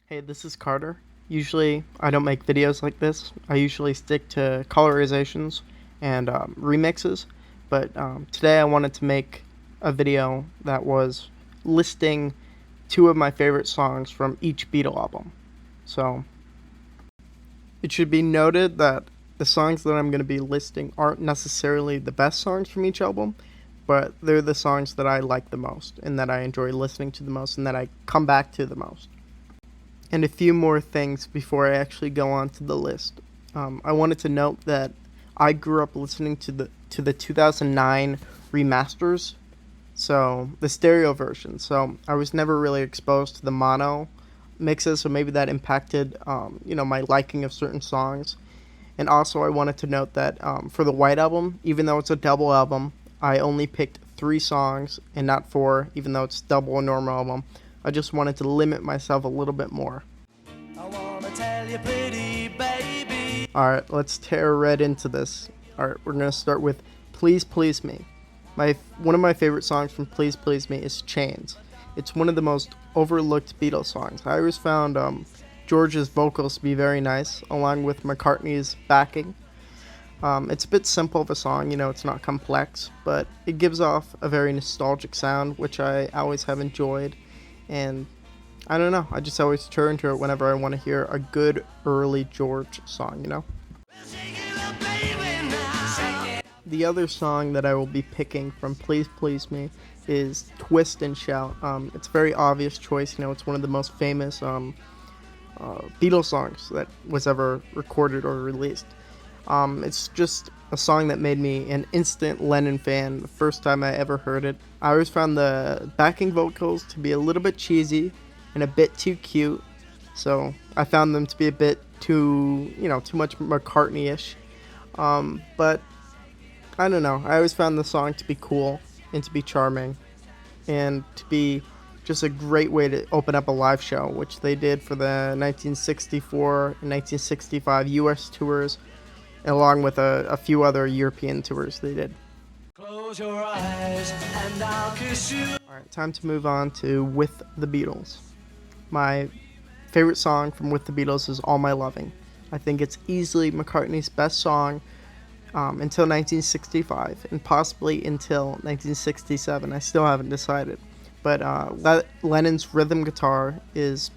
Hey, this is Carter. Usually, I don't make videos like this. I usually stick to colorizations and remixes, but today I wanted to make a video that was listing two of my favorite songs from each Beatle album. So, it should be noted that the songs that I'm going to be listing aren't necessarily the best songs from each album, but they're the songs that I like the most and that I enjoy listening to the most and that I come back to the most. And a few more things before I actually go on to the list. I wanted to note that I grew up listening to the 2009 remasters, so the stereo version. So I was never really exposed to the mono mixes, so maybe that impacted my liking of certain songs. And also, I wanted to note that for the White Album, even though it's a double album, I only picked 3 songs and not 4, even though it's double a normal album. I just wanted to limit myself a little bit more. I wanna tell you, pretty baby. Alright, let's tear right into this. Alright, we're gonna start with Please Please Me. One of my favorite songs from Please Please Me is Chains. It's one of the most overlooked Beatles songs. I always found George's vocals to be very nice, along with McCartney's backing. It's a bit simple of a song, it's not complex, but it gives off a very nostalgic sound, which I always have enjoyed. And I don't know, I just always turn to it whenever I want to hear a good early George song. The other song that I will be picking from Please Please Me is Twist and Shout. It's a very obvious choice, it's one of the most famous Beatles songs that was ever recorded or released. It's just a song that made me an instant Lennon fan the first time I ever heard it. I always found the backing vocals to be a little bit cheesy and a bit too cute, so I found them to be a bit too much McCartney-ish. But I don't know, I always found the song to be cool and to be charming and to be just a great way to open up a live show, which they did for the 1964 and 1965 US tours, along with a few other European tours they did. Close your eyes and I'll kiss you. Alright, time to move on to With the Beatles. My favorite song from With the Beatles is All My Loving. I think it's easily McCartney's best song until 1965, and possibly until 1967. I still haven't decided. But Lennon's rhythm guitar is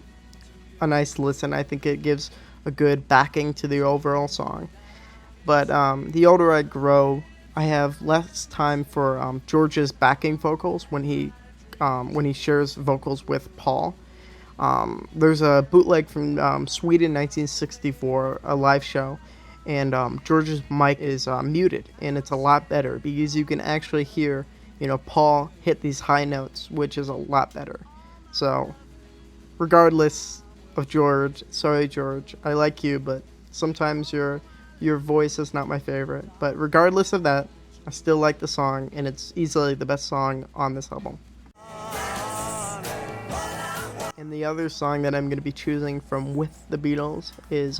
a nice listen. I think it gives a good backing to the overall song. But the older I grow, I have less time for George's backing vocals when he shares vocals with Paul. There's a bootleg from Sweden 1964, a live show, and George's mic is muted, and it's a lot better because you can actually hear Paul hit these high notes, which is a lot better. So regardless of George, sorry George, I like you, but sometimes your voice is not my favorite. But regardless of that, I still like the song, and it's easily the best song on this album. And the other song that I'm going to be choosing from With the Beatles is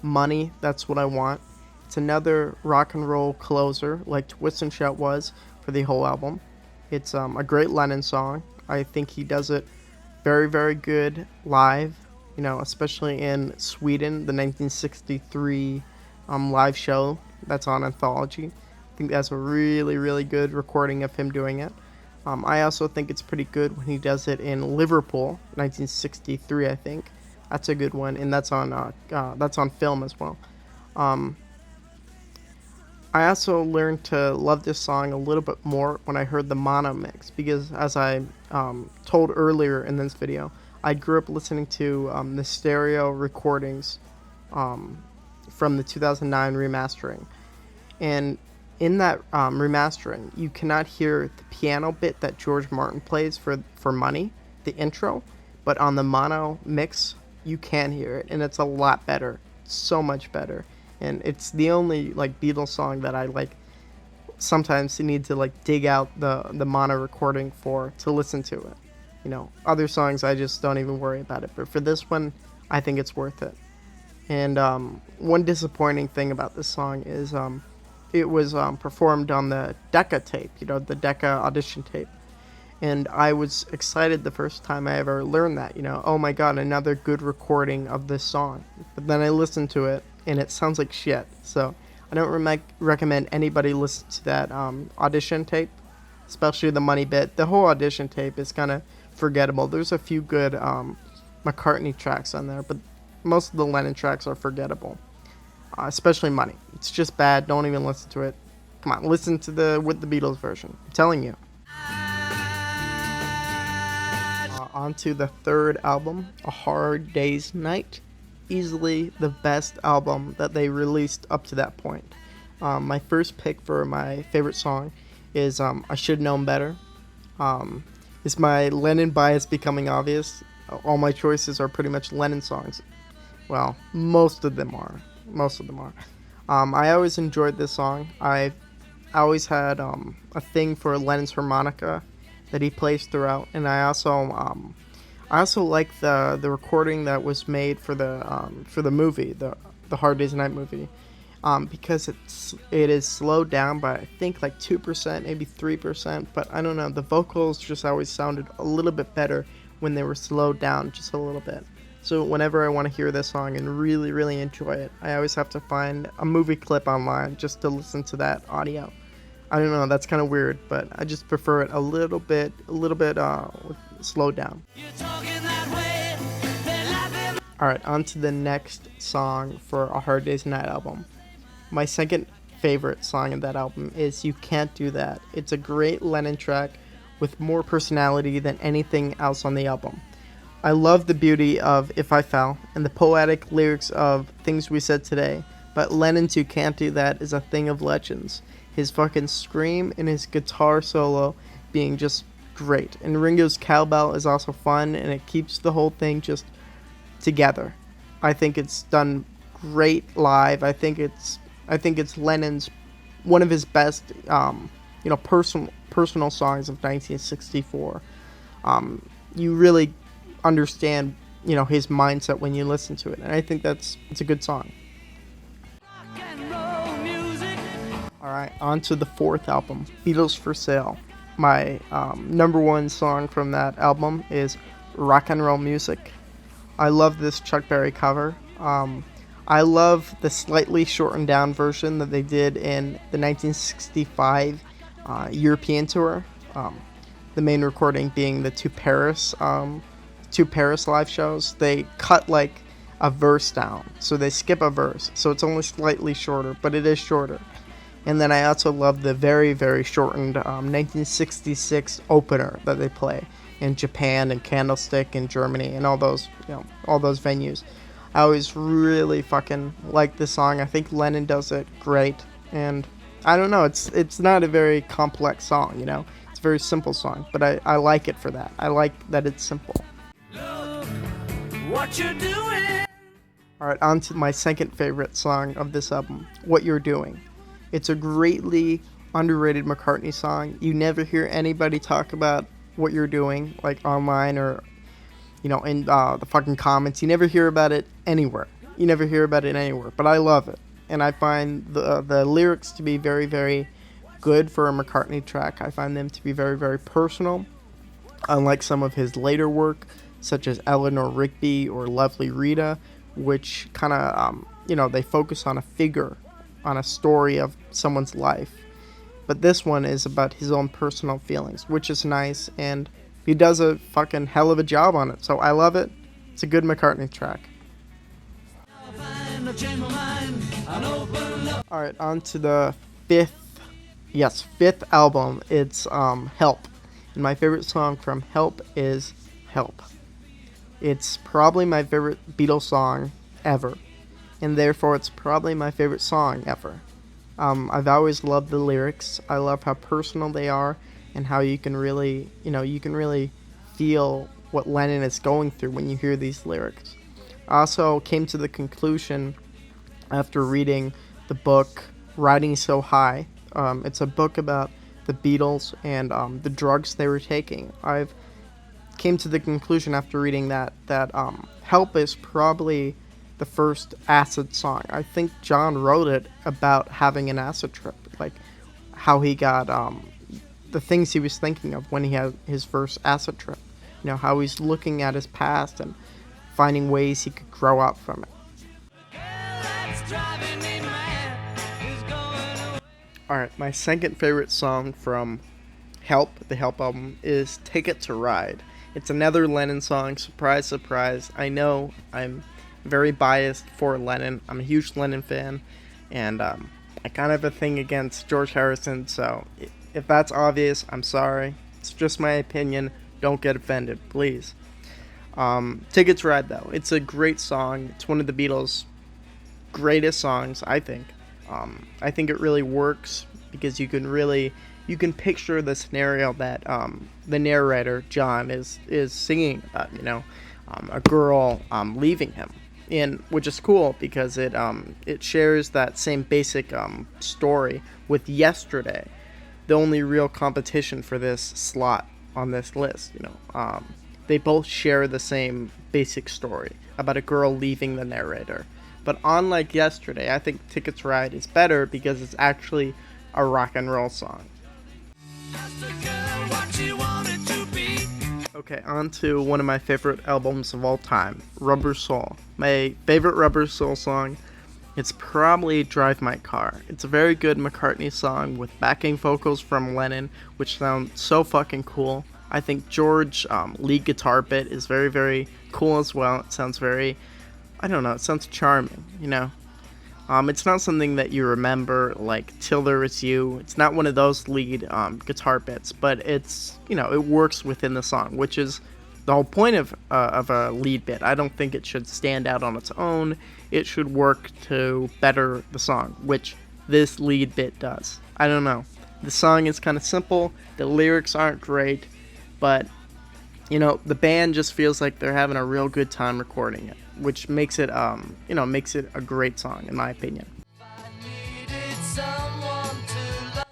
Money, That's What I Want. It's another rock and roll closer, like Twist and Shout was for the whole album. It's a great Lennon song. I think he does it very, very good live, especially in Sweden, the 1963 live show that's on Anthology. I think that's a really, really good recording of him doing it. I also think it's pretty good when he does it in Liverpool, 1963, I think. That's a good one, and that's on film as well. I also learned to love this song a little bit more when I heard the mono mix, because as I told earlier in this video, I grew up listening to the stereo recordings from the 2009 remastering. And in that remastering, you cannot hear the piano bit that George Martin plays for Money, the intro, but on the mono mix, you can hear it, and it's a lot better, so much better. And it's the only Beatles song that I sometimes need to dig out the mono recording to listen to it. Other songs I just don't even worry about it, but for this one, I think it's worth it. And one disappointing thing about this song is it was performed on the Decca tape, the Decca audition tape. And I was excited the first time I ever learned that, oh my god, another good recording of this song. But then I listened to it, and it sounds like shit. So I don't recommend anybody listen to that audition tape, especially the money bit. The whole audition tape is kind of forgettable. There's a few good McCartney tracks on there, but most of the Lennon tracks are forgettable, especially Money. It's just bad. Don't even listen to it. Come on, listen to with the Beatles version. I'm telling you. On to the third album, A Hard Day's Night. Easily the best album that they released up to that point. My first pick for my favorite song is I Should Known Better. Is my Lennon bias becoming obvious? All my choices are pretty much Lennon songs. Well, most of them are. I always enjoyed this song. I always had a thing for Lennon's harmonica that he plays throughout, and I also like the recording that was made for the movie, the Hard Day's Night movie, because it is slowed down by I think like 2%, maybe 3%, but I don't know. The vocals just always sounded a little bit better when they were slowed down just a little bit. So whenever I want to hear this song and really, really enjoy it, I always have to find a movie clip online just to listen to that audio. I don't know, that's kind of weird, but I just prefer it a little bit slowed down. Alright, on to the next song for A Hard Day's Night album. My second favorite song in that album is You Can't Do That. It's a great Lennon track with more personality than anything else on the album. I love the beauty of If I Fell and the poetic lyrics of Things We Said Today, but Lennon's You Can't Do That is a thing of legends. His fucking scream and his guitar solo being just great. And Ringo's cowbell is also fun, and it keeps the whole thing just together. I think it's done great live. I think it's Lennon's one of his best personal songs of 1964. You really understand his mindset when you listen to it, and I think it's a good song. Alright, on to the fourth album, Beatles for Sale. My number one song from that album is Rock and Roll Music. I love this Chuck Berry cover. I love the slightly shortened down version that they did in the 1965 European tour. The main recording being the two Paris live shows. They cut like a verse down, so they skip a verse, so it's only slightly shorter, but it is shorter. And then I also love the very, very shortened 1966 opener that they play in Japan and Candlestick in Germany and all those venues. I always really fucking like this song. I think Lennon does it great, and I don't know. It's not a very complex song, It's a very simple song, but I like it for that. I like that it's simple. Look what you're doing. All right, on to my second favorite song of this album, What You're Doing. It's a greatly underrated McCartney song. You never hear anybody talk about What You're Doing, like online or, in the fucking comments. You never hear about it anywhere. But I love it. And I find the lyrics to be very, very good for a McCartney track. I find them to be very, very personal. Unlike some of his later work, such as Eleanor Rigby or Lovely Rita, which kind of, they focus on a figure, on a story of someone's life. But this one is about his own personal feelings, which is nice, and he does a fucking hell of a job on it, so I love it. It's a good McCartney track. Alright, on to the fifth album. It's Help. And my favorite song from Help is Help. It's probably my favorite Beatles song ever, and therefore it's probably my favorite song ever. I've always loved the lyrics. I love how personal they are and how you can really feel what Lennon is going through when you hear these lyrics. I also came to the conclusion after reading the book Riding So High. It's a book about the Beatles and the drugs they were taking. I've came to the conclusion after reading that Help is probably the first acid song. I think John wrote it about having an acid trip, like how he got the things he was thinking of when he had his first acid trip. You know, how he's looking at his past and finding ways he could grow up from it. Alright, my second favorite song from Help, the Help album, is Ticket to Ride. It's another Lennon song, surprise, surprise. I know I'm very biased for Lennon. I'm a huge Lennon fan, and I kind of have a thing against George Harrison, so if that's obvious, I'm sorry. It's just my opinion. Don't get offended, please. Ticket to Ride, though. It's a great song. It's one of the Beatles' greatest songs, I think. I think it really works because you can picture the scenario that the narrator John is singing about. You know, a girl leaving him, which is cool because it shares that same basic story with Yesterday, the only real competition for this slot on this list. You know, they both share the same basic story about a girl leaving the narrator. But unlike Yesterday, I think Ticket to Ride is better because it's actually a rock and roll song. Okay, on to one of my favorite albums of all time, Rubber Soul. My favorite Rubber Soul song, it's probably Drive My Car. It's a very good McCartney song with backing vocals from Lennon, which sound so fucking cool. I think George lead guitar bit is very, very cool as well. It sounds very, I don't know, it sounds charming, you know. It's not something that you remember like Till There Is You. It's not one of those lead guitar bits, but it's, you know, it works within the song, which is the whole point of a lead bit. I don't think it should stand out on its own. It should work to better the song, which this lead bit does. I don't know. The song is kind of simple. The lyrics aren't great, but you know, the band just feels like they're having a real good time recording it, which makes it, makes it a great song, in my opinion.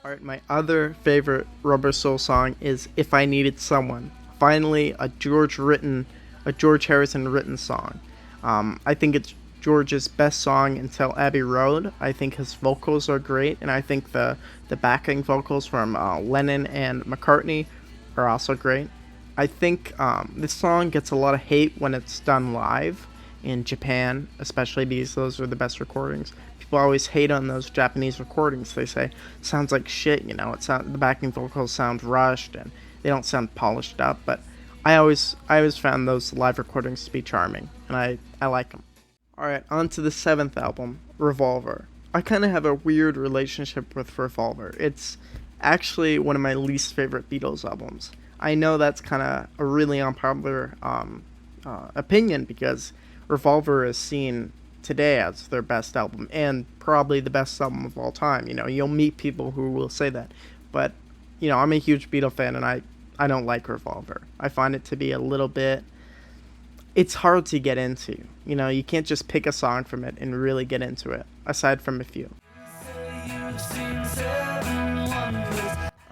Alright, my other favorite Rubber Soul song is If I Needed Someone. Finally, a George Harrison written song. I think it's George's best song until Abbey Road. I think his vocals are great, and I think the backing vocals from Lennon and McCartney are also great. I think this song gets a lot of hate when it's done live in Japan, especially because those are the best recordings. People always hate on those Japanese recordings. They say, sounds like shit, you know, the backing vocals sound rushed and they don't sound polished up, but I always found those live recordings to be charming, and I like them. Alright, on to the 7th album, Revolver. I kind of have a weird relationship with Revolver. It's actually one of my least favorite Beatles albums. I know that's kind of a really unpopular opinion because Revolver is seen today as their best album and probably the best album of all time. You know, you'll meet people who will say that. But, you know, I'm a huge Beatle fan and I don't like Revolver. I find it to be a little bit... It's hard to get into. You know, you can't just pick a song from it and really get into it, aside from a few.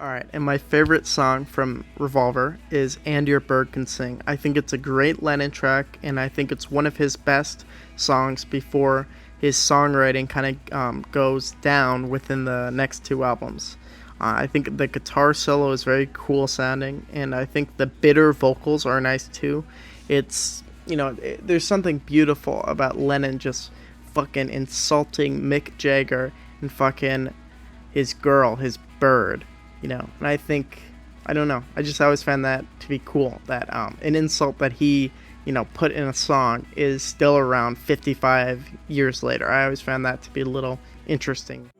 Alright, and my favorite song from Revolver is And Your Bird Can Sing. I think it's a great Lennon track, and I think it's one of his best songs before his songwriting kind of goes down within the next two albums. I think the guitar solo is very cool sounding, and I think the bitter vocals are nice too. It's, you know, there's something beautiful about Lennon just fucking insulting Mick Jagger and fucking his girl, his bird. You know, and I think, I don't know, I just always found that to be cool, that an insult that he, you know, put in a song is still around 55 years later. I always found that to be a little interesting.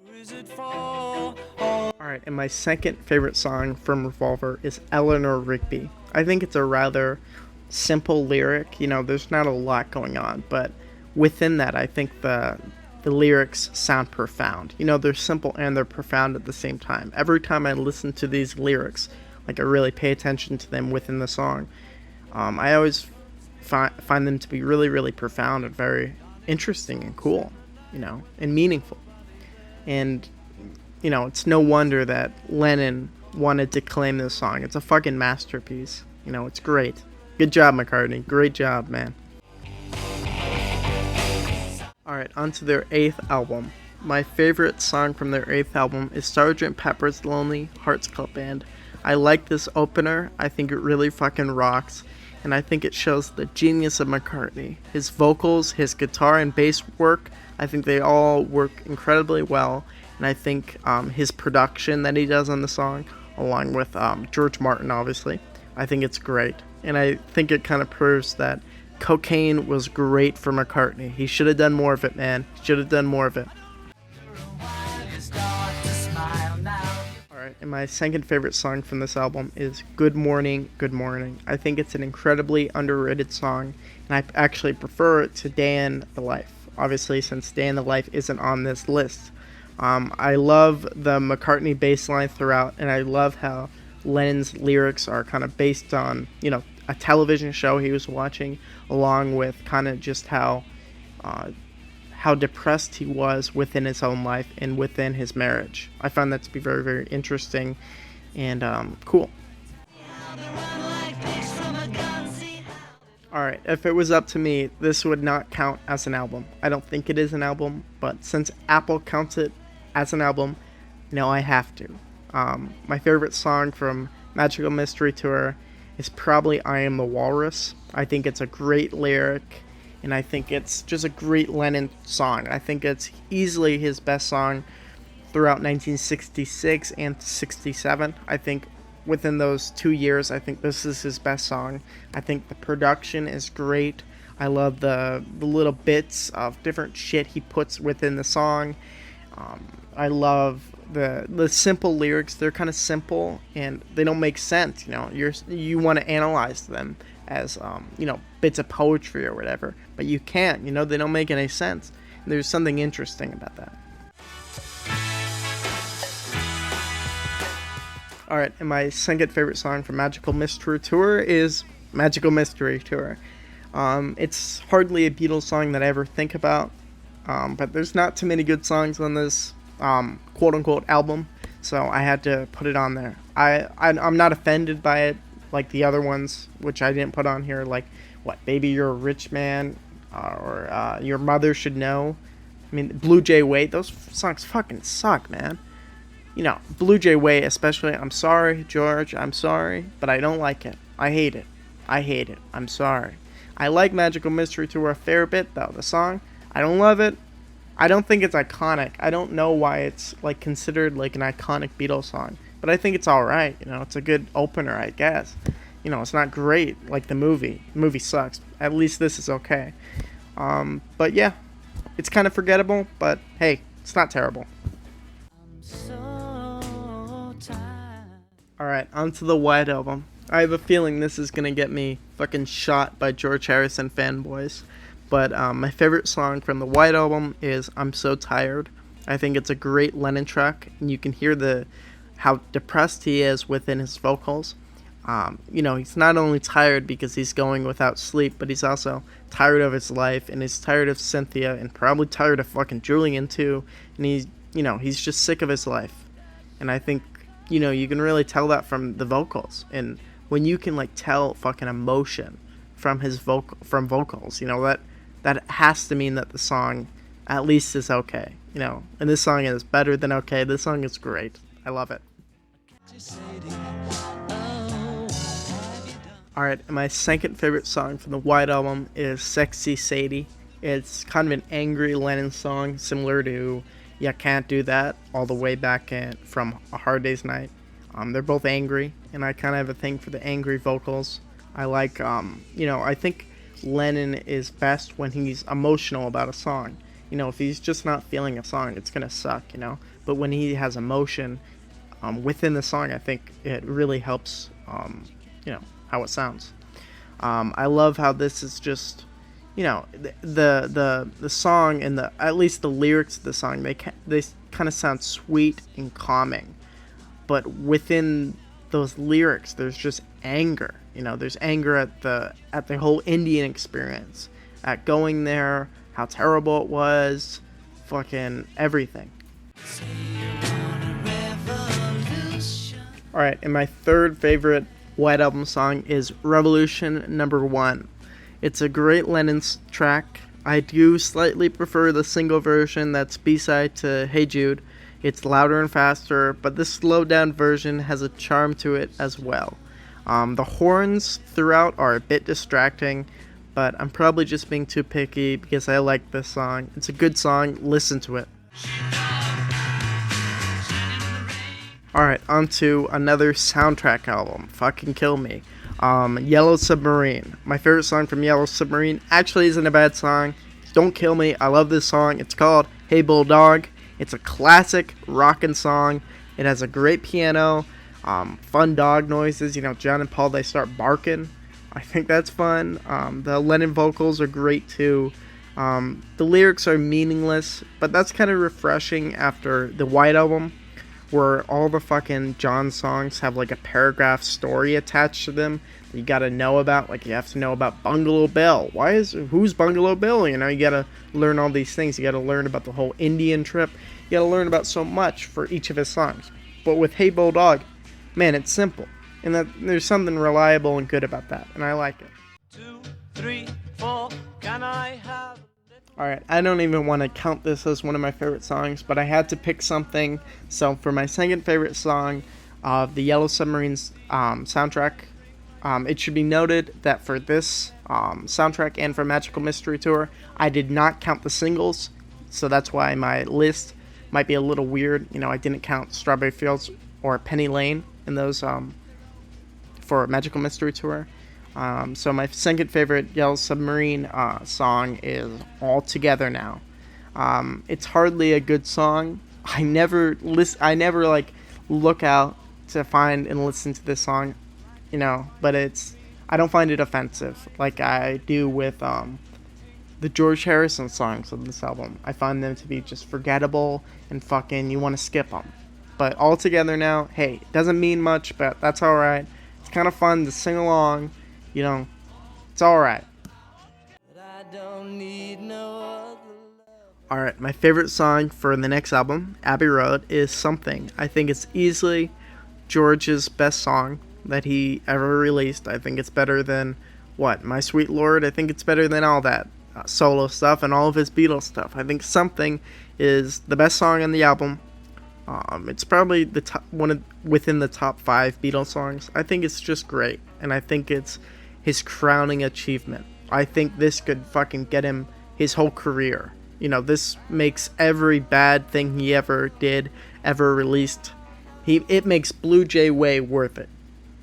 Alright, and my second favorite song from Revolver is Eleanor Rigby. I think it's a rather simple lyric, you know, there's not a lot going on, but within that, I think the lyrics sound profound. You know, they're simple and they're profound at the same time. Every time I listen to these lyrics, like I really pay attention to them within the song, I always find them to be really, really profound and very interesting and cool, you know, and meaningful. And, you know, it's no wonder that Lennon wanted to claim this song. It's a fucking masterpiece. You know, it's great. Good job, McCartney. Great job, man. Alright, on to their 8th album. My favorite song from their 8th album is Sgt. Pepper's Lonely Hearts Club Band. I like this opener. I think it really fucking rocks. And I think it shows the genius of McCartney. His vocals, his guitar and bass work, I think they all work incredibly well. And I think his production that he does on the song, along with George Martin, obviously, I think it's great. And I think it kind of proves that cocaine was great for McCartney. He should have done more of it, man. He should have done more of it. Alright, and my second favorite song from this album is Good Morning, Good Morning. I think it's an incredibly underrated song, and I actually prefer it to Day in the Life. Obviously, since Day in the Life isn't on this list. I love the McCartney bass line throughout, and I love how Lennon's lyrics are kind of based on, a television show he was watching, along with kind of just how depressed he was within his own life and within his marriage. I found that to be very, very interesting and cool. Alright, if it was up to me, this would not count as an album. I don't think it is an album, but since Apple counts it as an album, I have to. My favorite song from Magical Mystery Tour is probably I Am the Walrus. I think it's a great lyric, and I think it's just a great Lennon song. I think it's easily his best song throughout 1966 and 67. I think within those 2 years, I think this is his best song. I think the production is great. I love the little bits of different shit he puts within the song. I love the simple lyrics. They're kind of simple and they don't make sense. You want to analyze them as bits of poetry or whatever, but you can't. They don't make any sense. And there's something interesting about that. Alright, and my second favorite song from Magical Mystery Tour is Magical Mystery Tour. It's hardly a Beatles song that I ever think about, but there's not too many good songs on this quote-unquote album, so I had to put it on there. I'm not offended by it like the other ones, which I didn't put on here, like, Baby You're a Rich Man, or Your Mother Should Know. I mean, Blue Jay Way, those songs fucking suck, man. Blue Jay Way especially, I'm sorry, George, I'm sorry, but I don't like it. I hate it. I'm sorry. I like Magical Mystery Tour a fair bit, though. The song, I don't love it. I don't think it's iconic. I don't know why it's considered an iconic Beatles song, but I think it's all right. It's a good opener, I guess. It's not great like the movie. The movie sucks. At least this is okay. But yeah, it's kind of forgettable, but hey, it's not terrible. Alright, on to the White Album. I have a feeling this is gonna get me fucking shot by George Harrison fanboys. But my favorite song from the White Album is I'm So Tired. I think it's a great Lennon track, and you can hear how depressed he is within his vocals. He's not only tired because he's going without sleep, but he's also tired of his life, and he's tired of Cynthia, and probably tired of fucking Julian too. And he's just sick of his life. And I think, you can really tell that from the vocals. And when you can tell fucking emotion from vocals, that has to mean that the song at least is okay. And this song is better than okay. This song is great. I love it. Alright, and my second favorite song from the White Album is Sexy Sadie. It's kind of an angry Lennon song, similar to You Can't Do That, all the way back from A Hard Day's Night. They're both angry, and I kind of have a thing for the angry vocals. I like, I think Lennon is best when he's emotional about a song. If he's just not feeling a song, it's gonna suck, But when he has emotion within the song, I think it really helps, how it sounds. I love how this is just, the song and at least the lyrics of the song, they kind of sound sweet and calming, but within those lyrics, there's just anger. There's anger at the whole Indian experience, at going there, how terrible it was, fucking everything. Alright, and my third favorite White Album song is Revolution Number 1. It's a great Lennon track. I do slightly prefer the single version that's B-side to Hey Jude, It's louder and faster, but this slowed down version has a charm to it as well. The horns throughout are a bit distracting, but I'm probably just being too picky because I like this song. It's a good song, listen to it. Alright, on to another soundtrack album. Fucking kill me. Yellow Submarine. My favorite song from Yellow Submarine actually isn't a bad song. Don't kill me. I love this song. It's called Hey Bulldog. It's a classic rockin' song. It has a great piano, fun dog noises. You know, John and Paul, they start barking. I think that's fun. The Lennon vocals are great too. The lyrics are meaningless, but that's kind of refreshing after the White Album, where all the fucking John songs have like a paragraph story attached to them that you gotta know about. Like, you have to know about Bungalow Bill. Who's Bungalow Bill? You know, you gotta learn all these things. You gotta learn about the whole Indian trip. You gotta learn about so much for each of his songs. But with Hey Bulldog, man, it's simple. And that there's something reliable and good about that. And I like it. 2, 3, 4, can I have... Alright, I don't even want to count this as one of my favorite songs, but I had to pick something. So for my second favorite song of the Yellow Submarine's soundtrack, it should be noted that for this soundtrack and for Magical Mystery Tour, I did not count the singles, so that's why my list might be a little weird. You know, I didn't count Strawberry Fields or Penny Lane in those for Magical Mystery Tour. So my second favorite Yellow Submarine song is All Together Now. It's hardly a good song. I never like look out to find and listen to this song, you know, but I don't find it offensive like I do with the George Harrison songs of this album. I find them to be just forgettable and fucking you want to skip them. But All Together Now, hey, doesn't mean much, but that's alright. It's kind of fun to sing along. You know, it's alright. Alright, my favorite song for the next album, Abbey Road, is Something. I think it's easily George's best song that he ever released. I think it's better than, My Sweet Lord? I think it's better than all that solo stuff and all of his Beatles stuff. I think Something is the best song on the album. It's probably within the top 5 Beatles songs. I think it's just great, and I think it's his crowning achievement. I think this could fucking get him his whole career. You know, this makes every bad thing he ever did, ever released. It makes Blue Jay Way worth it.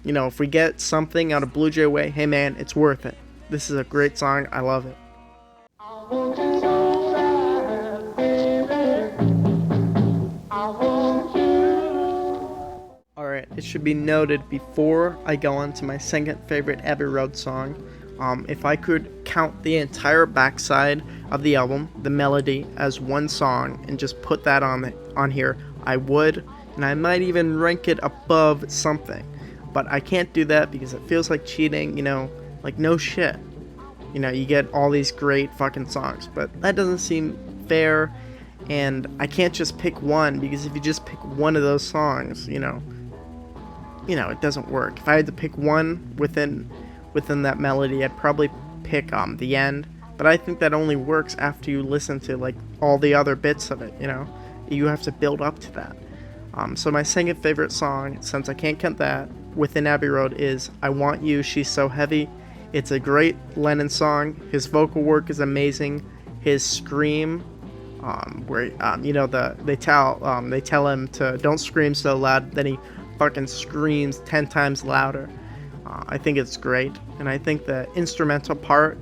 You know, if we get something out of Blue Jay Way, hey man, it's worth it. This is a great song. I love it. Alright, it should be noted before I go on to my second favorite Abbey Road song, if I could count the entire backside of the album, the melody, as one song and just put that on here, I would, and I might even rank it above Something. But I can't do that because it feels like cheating, you know, like no shit. You know, you get all these great fucking songs, but that doesn't seem fair, and I can't just pick one, because if you just pick one of those songs, you know, it doesn't work. If I had to pick one within that melody, I'd probably pick The End, but I think that only works after you listen to like all the other bits of it, you know. You have to build up to that. So my second favorite song, since I can't count that, within Abbey Road is I Want You, She's So Heavy. It's a great Lennon song. His vocal work is amazing. His scream, where you know, they tell him to don't scream so loud, then he fucking screams 10 times louder. I think it's great, and I think the instrumental part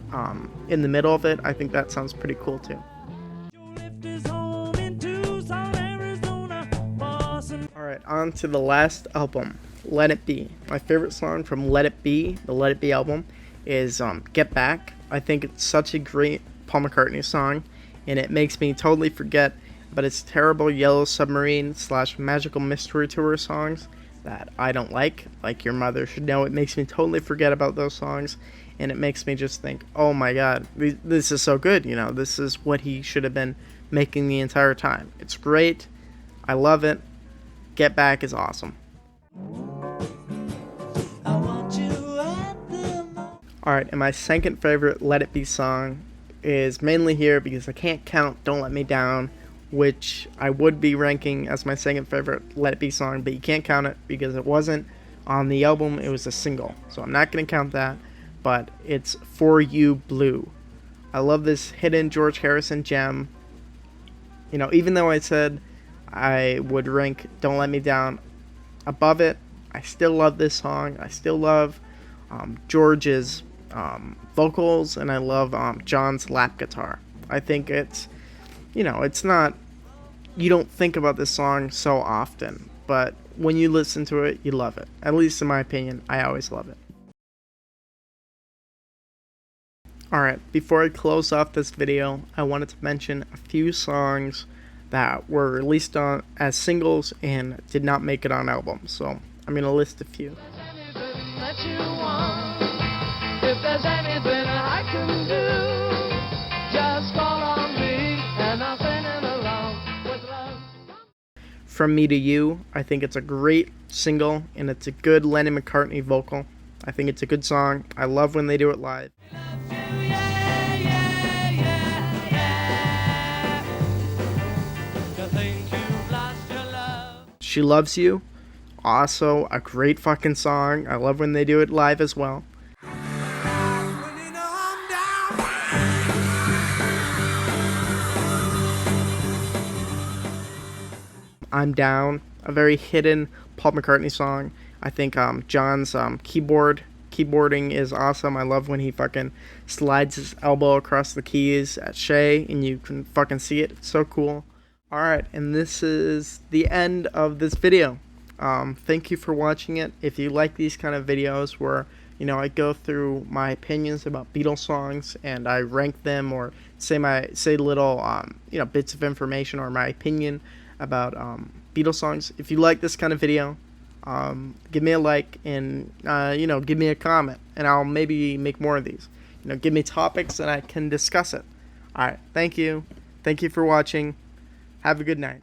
in the middle of it, I think that sounds pretty cool too. Alright, on to the last album, Let It Be. My favorite song from Let It Be, the Let It Be album, is Get Back. I think it's such a great Paul McCartney song, and it makes me totally forget about its terrible Yellow Submarine / Magical Mystery Tour songs that I don't like Your Mother Should Know. It makes me totally forget about those songs, and it makes me just think, oh my god, this is so good, you know, this is what he should have been making the entire time. It's great, I love it. Get Back is awesome. Alright, and my second favorite Let It Be song is mainly here because I can't count Don't Let Me Down which I would be ranking as my second favorite Let It Be song, but you can't count it because it wasn't on the album, it was a single. So I'm not going to count that, but it's For You Blue. I love this hidden George Harrison gem. You know, even though I said I would rank Don't Let Me Down above it, I still love this song. I still love George's vocals, and I love John's lap guitar. I think it's, you know, it's not, you don't think about this song so often, but when you listen to it, you love it. At least in my opinion, I always love it. Alright, before I close off this video, I wanted to mention a few songs that were released as singles and did not make it on albums. So I'm going to list a few. If there's anything I can do, just call on me and I'll sing it along with love. From Me to You, I think it's a great single and it's a good Lennon McCartney vocal. I think it's a good song. I love when they do it live. She Loves You, also a great fucking song. I love when they do it live as well. I'm Down, a very hidden Paul McCartney song. I think John's keyboarding is awesome. I love when he fucking slides his elbow across the keys at Shay and you can fucking see it. It's so cool. Alright, and this is the end of this video. Thank you for watching it. If you like these kind of videos where, you know, I go through my opinions about Beatles songs and I rank them or say little you know, bits of information or my opinion about Beatles songs. If you like this kind of video, give me a like and you know, give me a comment and I'll maybe make more of these. You know, give me topics and I can discuss it. Alright, thank you for watching. Have a good night.